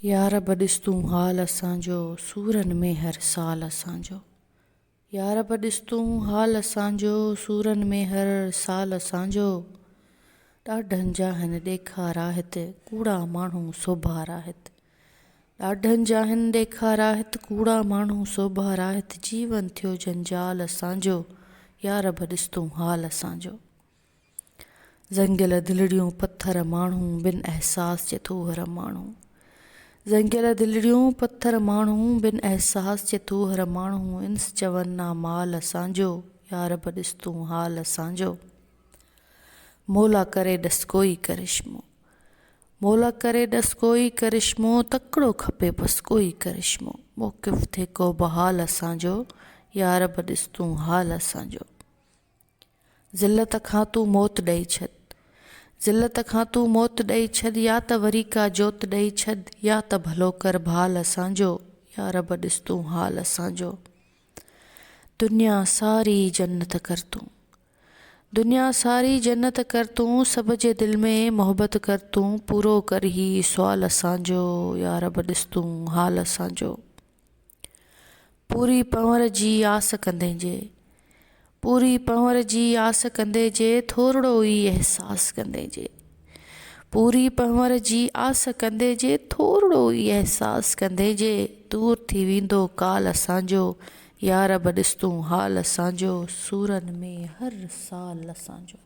यार ॾिस तूं हाल असांजो, सूरनि में हर साल असांजो। यार ॾिस तूं हाल असांजो, सूरनि में हर साल असांजो। ॾाढनि जा हिन ॾेखारा हिते, कूड़ा माण्हू सोभारा हिते। ॾाढनि जा हिन ॾेखारा हिते, कूड़ा माण्हू सोभारा हिते। जीवन थियो जंजाल असांजो, यार ॾिस तूं हाल असांजो। ज़ंगियल दिलड़ियूं पत्थर माण्हू, बिन अहसास जे थोहर माण्हू। ज़ंगियल दिलड़ियूं पत्थर माण्हू, बिन अहसास जे थोहर माण्हू। इंस चवनि ना माल असांजो, यार ॾिस तूं हाल असांजो। मौला करे ॾस कोई करिश्मो, मौला करे ॾस कोई करिश्मो। तकिड़ो खपे बसि कोई करिश्मो। मौक़िफ़ थिए को बहाल असांजो, यार ॾिस तूं हाल असांजो। ज़िलत खां तूं मौत ॾेई छॾ, ज़िलत खां तूं मौत ॾेई छॾ। या त वरी का जोत ॾेई छॾ, या त भलो कर भाल असांजो, यार ॾिस तूं हाल असांजो। दुनिया सारी जन्नत कर तूं, दुनिया सारी जन्नत कर तूं। सभ जे दिल में मोहब्बत कर तूं। पूरो कर ही सुवाल असांजो, यार ॾिस तूं हाल असांजो। पूरी पंवर जी आस कंदे जे, पूरी पंवर जी आस कंदे जे। थोरो ई अहसास कंदे जे, पूरी पंवर जी आस कंदे जे। थोरो ई अहसास कंदे जे। दूर थी वेंदो काल असांजो, यार ॾिस तूं हाल असांजो। सूरनि में हर साल असांजो।